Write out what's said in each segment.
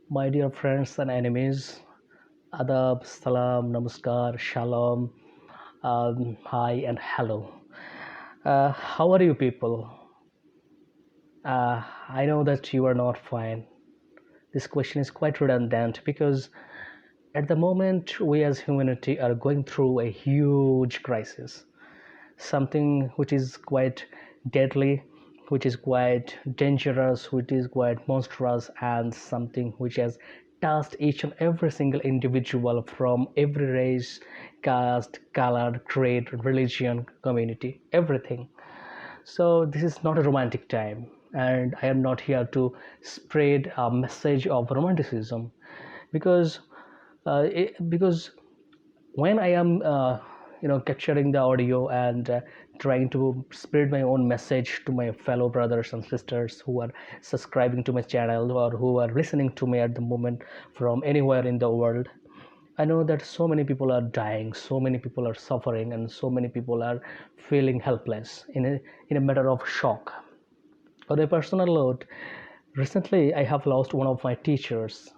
My dear friends and enemies, adab, salam, namaskar, shalom, hi, and hello. How are you people? I know that you are not fine. This question is quite redundant because at the moment we as humanity are going through a huge crisis, something which is quite deadly, which is quite dangerous, which is quite monstrous, and something which has touched each and every single individual from every race, caste, color, creed, religion, community, everything. So, this is not a romantic time, and I am not here to spread a message of romanticism because because when I am capturing the audio and trying to spread my own message to my fellow brothers and sisters who are subscribing to my channel or who are listening to me at the moment from anywhere in the world, I know that so many people are dying, so many people are suffering, and so many people are feeling helpless in a matter of shock. On a personal note, recently I have lost one of my teachers,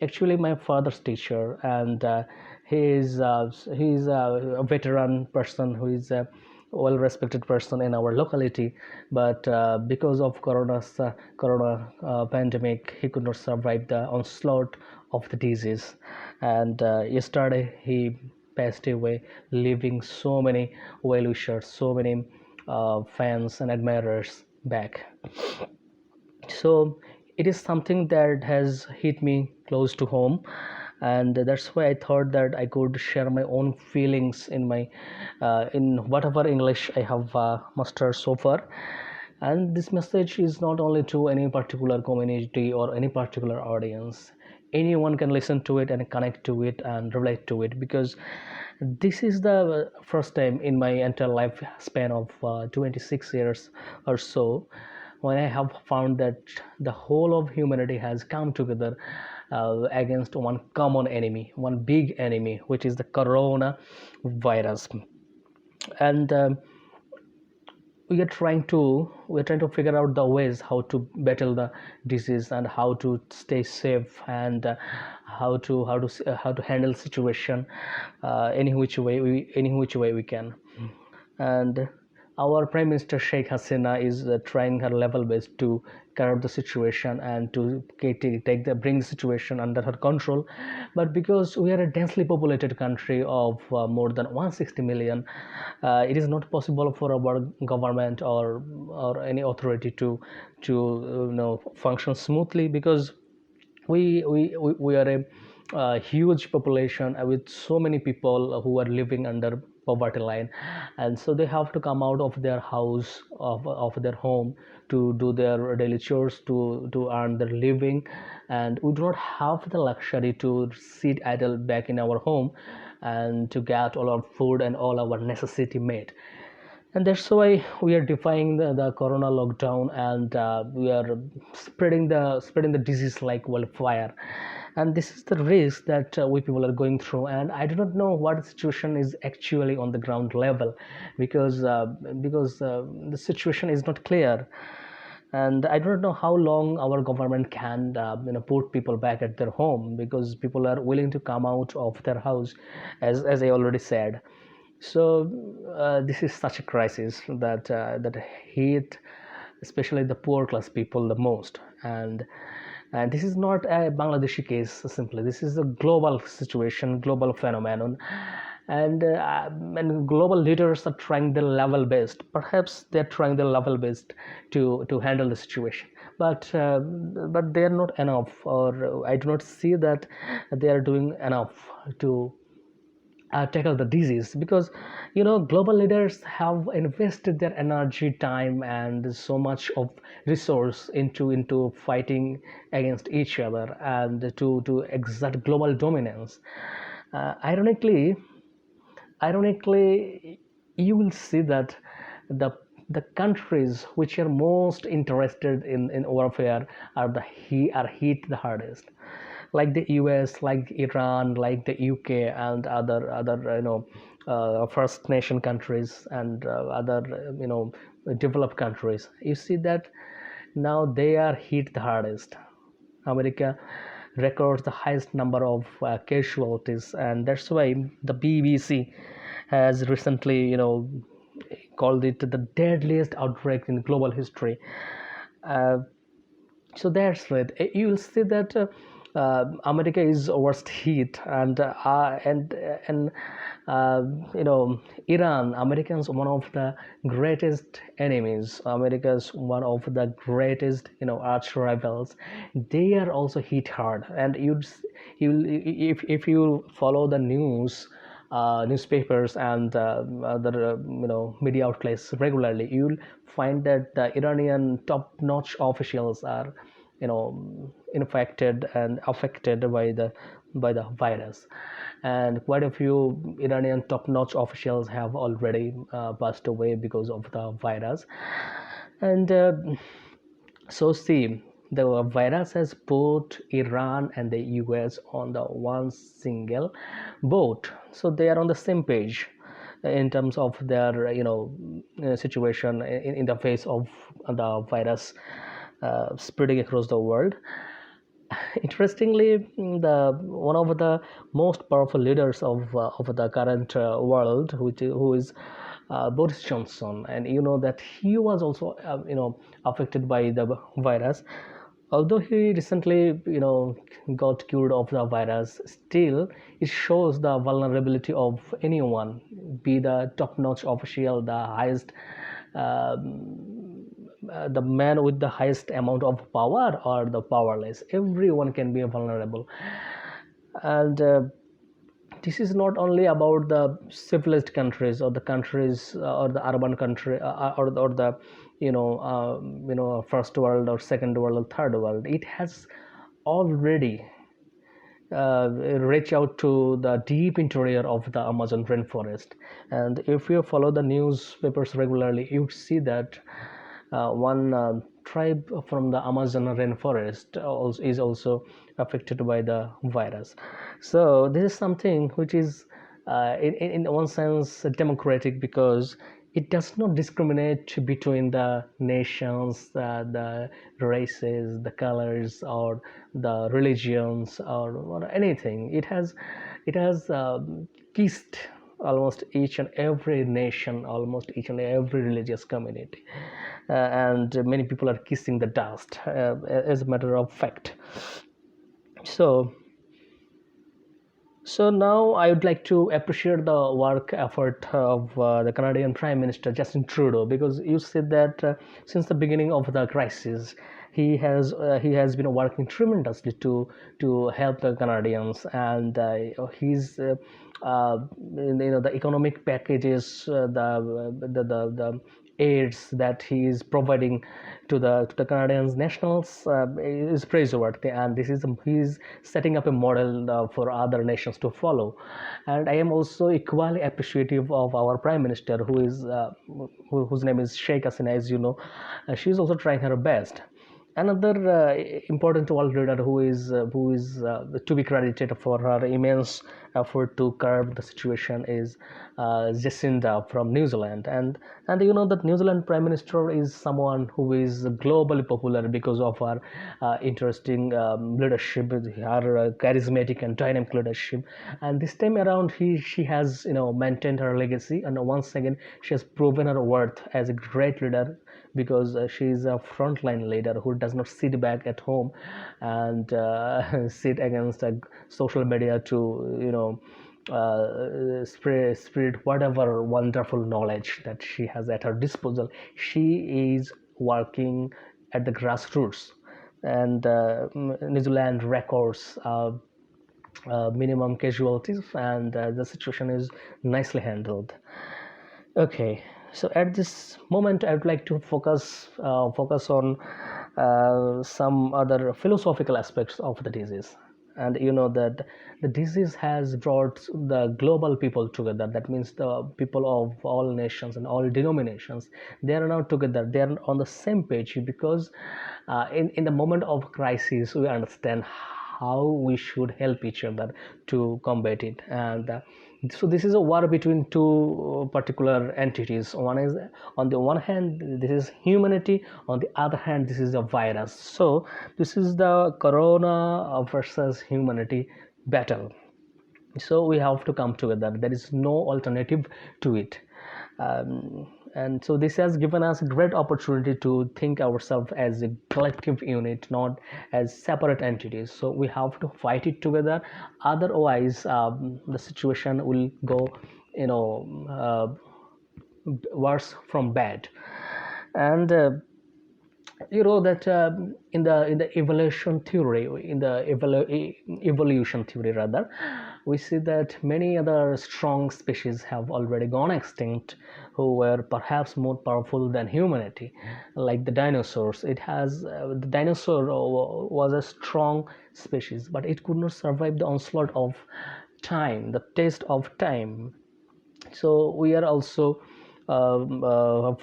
actually my father's teacher, and he's a veteran person who is a well respected person in our locality, but because of corona pandemic he could not survive the onslaught of the disease, and yesterday he passed away, leaving so many well wishers, so many fans and admirers back. So it is something that has hit me close to home, and that's why I thought that I could share my own feelings in my in whatever English I have mastered so far. And this message is not only to any particular community or any particular audience. Anyone can listen to it and connect to it and relate to it, because this is the first time in my entire lifespan of 26 years or so when I have found that the whole of humanity has come together against one common enemy, one big enemy, which is the corona virus. And we're trying to figure out the ways how to battle the disease and how to stay safe, and how to handle situation any which way we can. And our Prime Minister Sheikh Hasina is trying her level best to curb the situation and to bring the situation under her control. But because we are a densely populated country of more than 160 million, it is not possible for our government or any authority to function smoothly, because we are a huge population with so many people who are living under poverty line, and so they have to come out of their house, of their home, to do their daily chores, to earn their living. And we do not have the luxury to sit idle back in our home and to get all our food and all our necessity made. And that's why we are defying the corona lockdown, and we are spreading the disease like wildfire. And this is the risk that we people are going through, and I do not know what the situation is actually on the ground level, because the situation is not clear, and I don't know how long our government can put people back at their home, because people are willing to come out of their house, as I already said. So this is such a crisis that hit especially the poor class people the most. And this is not a Bangladeshi case simply. This is a global situation, global phenomenon, and global leaders are trying their level best. Perhaps they're trying their level best to handle the situation, but they are not enough, or I do not see that they are doing enough to tackle the disease, because global leaders have invested their energy, time, and so much of resource into fighting against each other and to exert global dominance. Ironically, you will see that the the countries which are most interested in warfare are hit the hardest, like the US, like Iran, like the UK, and other First Nation countries, and other developed countries. You see that now they are hit the hardest. America, records the highest number of casualties, and that's why the BBC has recently, called it the deadliest outbreak in global history. Uh, so that's right. You will see that America is worst hit, and uh, you know Iran. Americans one of the greatest enemies. America's one of the greatest arch rivals. They are also hit hard, and you if you follow the news. Newspapers and other media outlets regularly, you'll find that the Iranian top-notch officials are infected and affected by the virus, and quite a few Iranian top-notch officials have already passed away because of the virus. And so see, the virus has put Iran and the US on the one single boat, so they are on the same page in terms of their situation in the face of the virus spreading across the world. Interestingly, the one of the most powerful leaders of the current world, who is Boris Johnson, and you know that he was also affected by the virus. Although he recently got cured of the virus, still it shows the vulnerability of anyone, be the top-notch official, the highest the man with the highest amount of power or the powerless. Everyone can be vulnerable. And this is not only about the civilized countries or the countries or the urban country or the first world or second world or third world. It has already reach out to the deep interior of the Amazon rainforest. And if you follow the newspapers regularly, you see that one tribe from the Amazon rainforest is also affected by the virus. So this is something which is in one sense democratic, because it does not discriminate between the nations, the races, the colors, or the religions, or anything. It has kissed almost each and every nation, almost each and every religious community, and many people are kissing the dust as a matter of fact. So now I would like to appreciate the work effort of the Canadian Prime Minister Justin Trudeau, because you said that since the beginning of the crisis, he has been working tremendously to help the Canadians, and he's the economic packages, the aids that he is providing to the Canadians nationals is praiseworthy, and he is setting up a model for other nations to follow. And I am also equally appreciative of our Prime Minister, whose name is Sheikh Hasina, as you know. She is also trying her best. Another important world leader who is to be credited for her immense effort to curb the situation is Jacinda from New Zealand, and you know that New Zealand Prime Minister is someone who is globally popular because of her interesting leadership, her charismatic and dynamic leadership. And this time around, she has maintained her legacy, and once again she has proven her worth as a great leader, because she is a frontline leader who does not sit back at home and sit against social media to spread whatever wonderful knowledge that she has at her disposal. She is working at the grassroots, and New Zealand records minimum casualties, and the situation is nicely handled. Okay, so at this moment, I would like to focus on some other philosophical aspects of the disease. And you know that the disease has brought the global people together. That means the people of all nations and all denominations. They are now together. They are on the same page, because in the moment of crisis, we understand how we should help each other to combat it. And So this is a war between two particular entities. One is, on the one hand, this is humanity, on the other hand, this is a virus. So this is the corona versus humanity battle. So we have to come together. There is no alternative to it. And so this has given us a great opportunity to think ourselves as a collective unit, not as separate entities. So we have to fight it together. Otherwise, the situation will go, worse from bad. And you know that in the evolution theory, evolution theory rather, we see that many other strong species have already gone extinct, who were perhaps more powerful than humanity, like the dinosaurs. The dinosaur was a strong species, but it could not survive the onslaught of time, the test of time. So we are also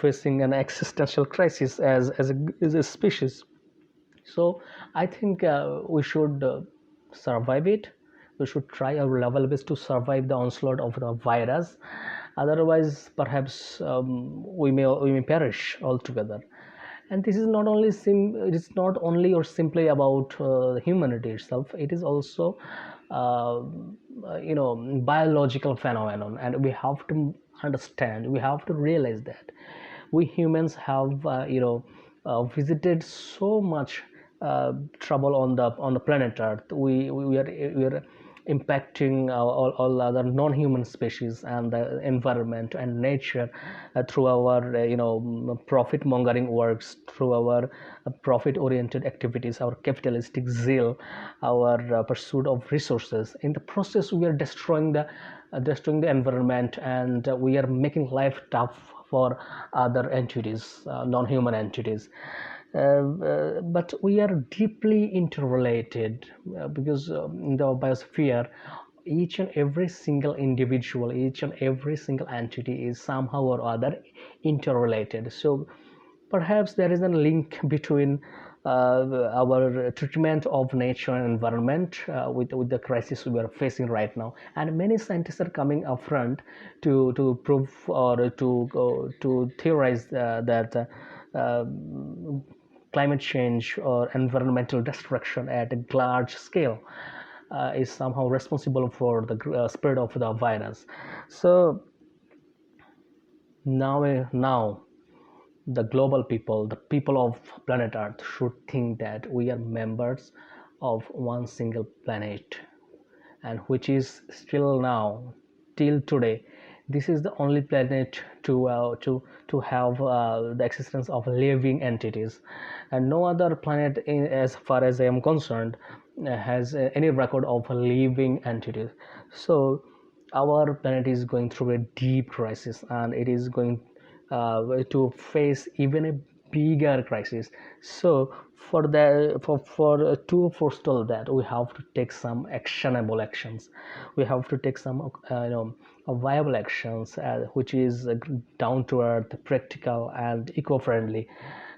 facing an existential crisis as a species. So I think we should survive it. We should try our level best to survive the onslaught of the virus. Otherwise, perhaps we may perish altogether. And this is not only it is not only or simply about humanity itself. It is also uh, biological phenomenon, and we have to understand. We have to realize that we humans have visited so much trouble on the planet Earth. We are impacting all other non-human species and the environment and nature through our profit mongering works, through our profit oriented activities, our capitalistic zeal, our pursuit of resources. In the process, we are destroying the environment, and we are making life tough for other entities, non-human entities. But we are deeply interrelated, because in the biosphere, each and every single individual, each and every single entity is somehow or other interrelated. So perhaps there is a link between our treatment of nature and environment with the crisis we are facing right now. And many scientists are coming up front to prove or to theorize that climate change or environmental destruction at a large scale is somehow responsible for the spread of the virus. So now the global people, the people of planet Earth, should think that we are members of one single planet, and which is still now, till today, this is the only planet to have the existence of living entities, and no other planet, as far as I am concerned, has any record of living entities. So our planet is going through a deep crisis, and it is going to face even a bigger crisis. So to forestall that, we have to take some actionable actions. We have to take some viable actions, which is down to earth, practical, and eco-friendly.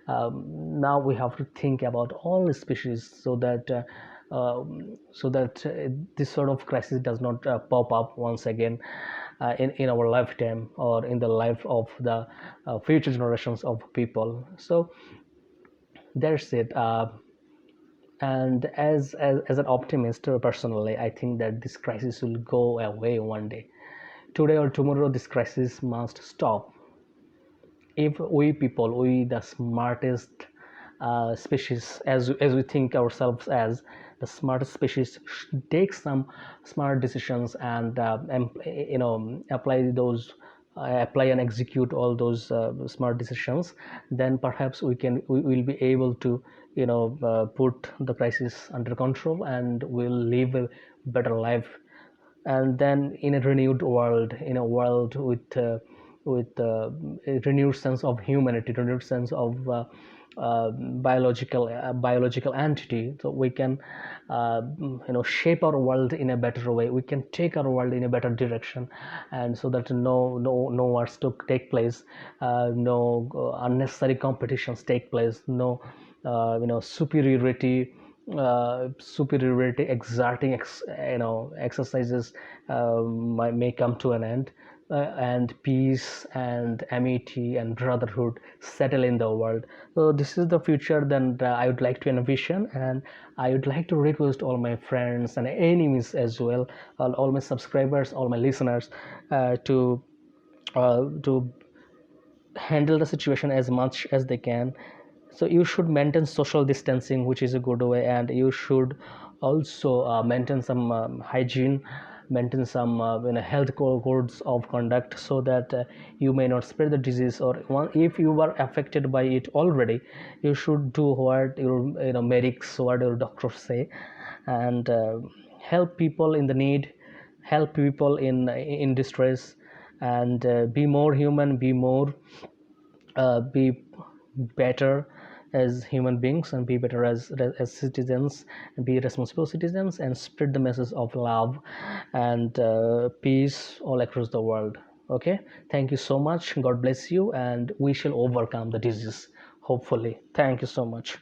Now we have to think about all the species, so that this sort of crisis does not pop up once again in our lifetime, or in the life of the future generations of people. So that's it. And as an optimist, personally, I think that this crisis will go away one day. Today or tomorrow, this crisis must stop. If we people, we the smartest species, as we think ourselves as the smartest species, take some smart decisions, and apply and execute all those smart decisions, then perhaps we will be able to put the crisis under control, and will live a better life. And then, in a renewed world, in a world with a renewed sense of humanity, renewed sense of biological entity, so we can shape our world in a better way. We can take our world in a better direction, and so that no wars to take place, no unnecessary competitions take place, no superiority superiority exerting exercises may come to an end, and peace and amity and brotherhood settle in the world. So this is the future that I would like to envision, and I would like to request all my friends and enemies as well, all my subscribers, all my listeners, to handle the situation as much as they can. So you should maintain social distancing, which is a good way, and you should also maintain some hygiene, maintain some health codes of conduct, so that you may not spread the disease. Or if you were affected by it already, you should do what your medics, what your doctors say, and help people in the need, help people in distress, and be more human, be better as human beings, and be better as citizens, and be responsible citizens, and spread the message of love and peace all across the world. Okay, thank you so much. God bless you, and we shall overcome the disease, hopefully. Thank you so much.